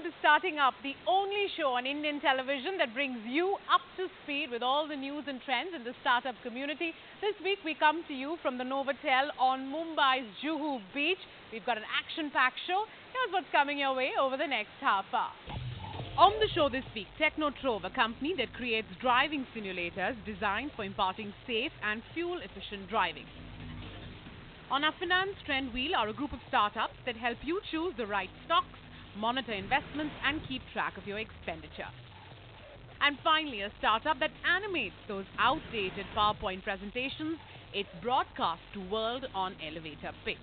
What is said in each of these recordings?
to Starting Up, the only show on Indian television that brings you up to speed with all the news and trends in the startup community. This week we come to you from the Novotel on Mumbai's Juhu Beach. We've got an action-packed show. Here's what's coming your way over the next half hour. On the show this week, Tecknotrove, a company that creates driving simulators designed for imparting safe and fuel-efficient driving. On our finance trend wheel are a group of startups that help you choose the right stocks, monitor investments and keep track of your expenditure. And finally, a startup that animates those outdated PowerPoint presentations. It's broadcast to world on elevator pitch.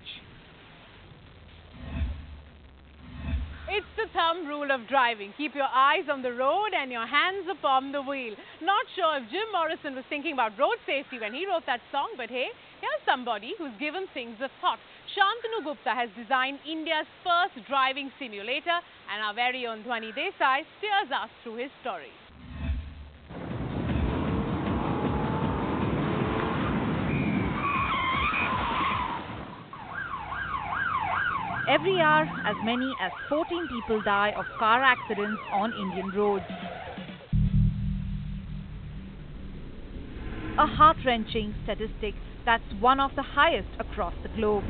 It's the thumb rule of driving. Keep your eyes on the road and your hands upon the wheel. Not sure if Jim Morrison was thinking about road safety when he wrote that song, but hey, here's somebody who's given things a thought. Shantanu Gupta has designed India's first driving simulator, and our very own Dhwani Desai steers us through his story. Every hour, as many as 14 people die of car accidents on Indian roads. A heart-wrenching statistic that's one of the highest across the globe.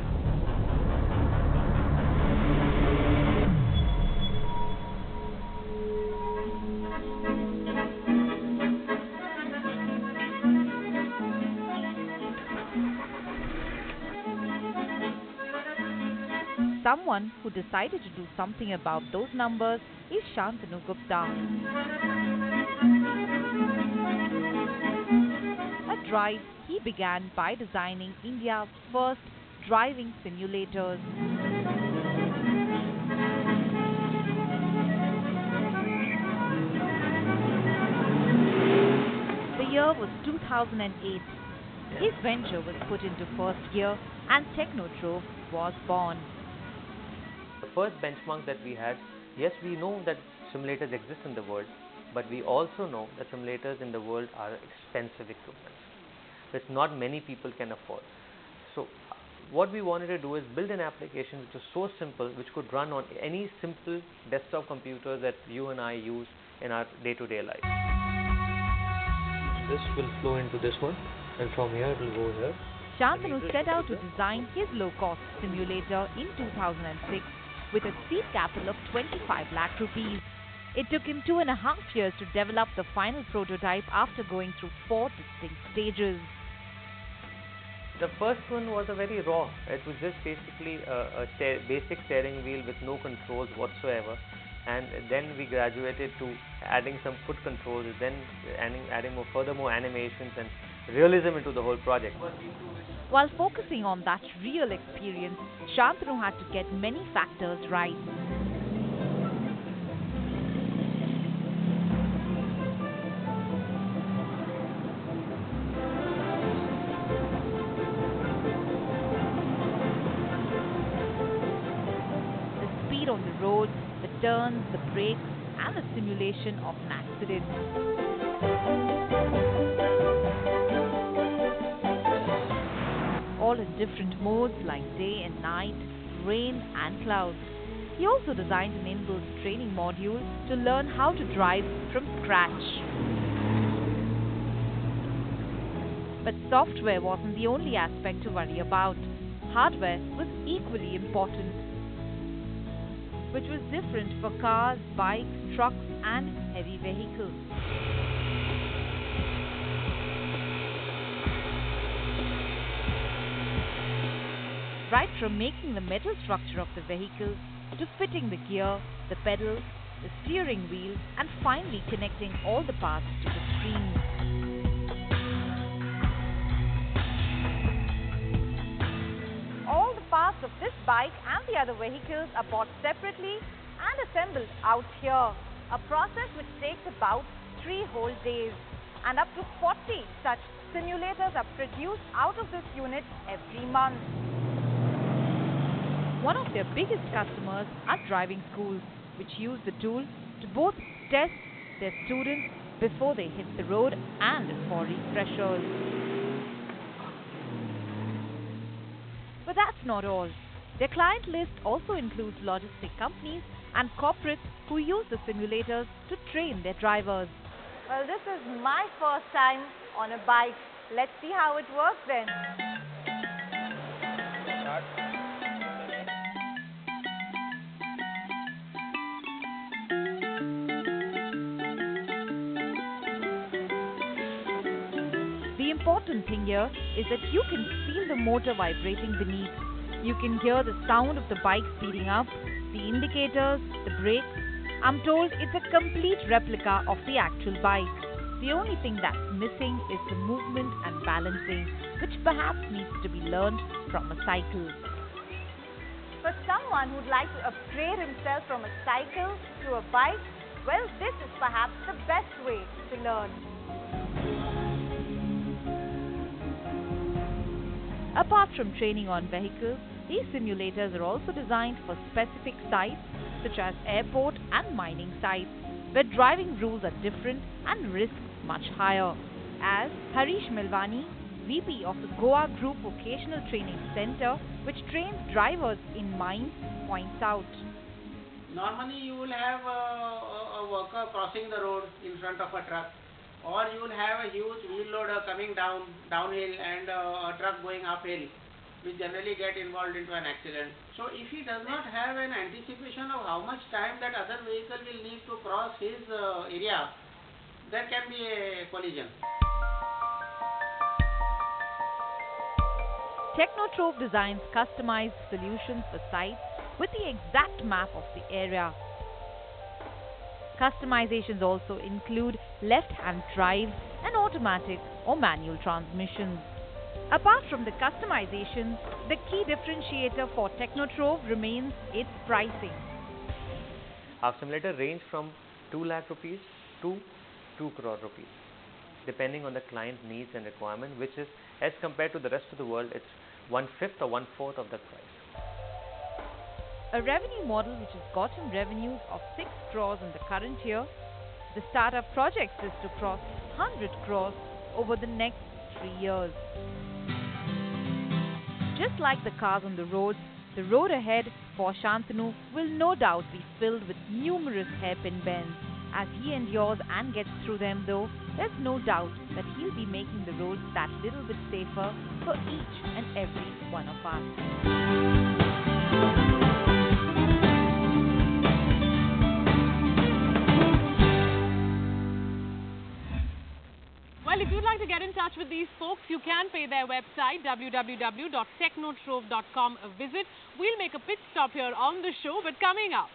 Someone who decided to do something about those numbers is Shantanu Gupta. At Drive, he began by designing India's first driving simulators. The year was 2008. His venture was put into first gear and Tecknotrove was born. The first benchmark that we had, yes, we know that simulators exist in the world, but we also know that simulators in the world are expensive equipment, which not many people can afford. So what we wanted to do is build an application which was so simple, which could run on any simple desktop computer that you and I use in our day-to-day life. This will flow into this one, and from here it will go here. Shantanu set out to design his low-cost simulator in 2006 with a seed capital of 25 lakh rupees. It took him 2.5 years to develop the final prototype after going through 4 distinct stages. The first one was a very raw. It was just basically a basic steering wheel with no controls whatsoever. And then we graduated to adding some foot controls, then adding furthermore animations and realism into the whole project. While focusing on that real experience, Shantanu had to get many factors right. The speed on the road, the turns, the brakes, and the simulation of an accident. All in different modes like day and night, rain and clouds. He also designed an inbuilt training module to learn how to drive from scratch. But software wasn't the only aspect to worry about. Hardware was equally important, which was different for cars, bikes, trucks and heavy vehicles. Right from making the metal structure of the vehicle to fitting the gear, the pedals, the steering wheel and finally connecting all the parts to the screen. All the parts of this bike and the other vehicles are bought separately and assembled out here, a process which takes about 3 whole days. And up to 40 such simulators are produced out of this unit every month. One of their biggest customers are driving schools, which use the tool to both test their students before they hit the road and for refreshers. But that's not all. Their client list also includes logistic companies and corporates who use the simulators to train their drivers. Well, this is my first time on a bike. Let's see how it works then. The important thing here is that you can feel the motor vibrating beneath. You can hear the sound of the bike speeding up, the indicators, the brakes. I'm told it's a complete replica of the actual bike. The only thing that's missing is the movement and balancing, which perhaps needs to be learned from a cycle. For someone who'd like to upgrade himself from a cycle to a bike, well, this is perhaps the best way to learn. Apart from training on vehicles, these simulators are also designed for specific sites such as airport and mining sites, where driving rules are different and risks much higher. As Harish Milwani, VP of the Goa Group Vocational Training Center, which trains drivers in mines, points out. Normally you will have a worker crossing the road in front of a truck, or you will have a huge wheel loader coming downhill and a truck going uphill, which generally get involved into an accident. So if he does not have an anticipation of how much time that other vehicle will need to cross his area, there can be a collision. Tecknotrove designs customized solutions for sites with the exact map of the area. Customizations also include left-hand drives and automatic or manual transmissions. Apart from the customizations, the key differentiator for Tecknotrove remains its pricing. Our simulator range from 2 lakh rupees to 2 crore rupees, depending on the client needs and requirement, which is, as compared to the rest of the world, it's 1/5 or 1/4 of the price. A revenue model which has gotten revenues of 6 crores in the current year. The startup projects is to cross 100 crores over the next 3 years. Just like the cars on the roads, the road ahead for Shantanu will no doubt be filled with numerous hairpin bends. As he endures and gets through them though, there's no doubt that he'll be making the roads that little bit safer for each and every one of us. Well, if you'd like to get in touch with these folks, you can pay their website, www.tecknotrove.com, a visit. We'll make a pit stop here on the show, but coming up,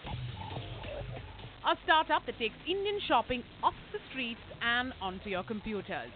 a startup that takes Indian shopping off the streets and onto your computers.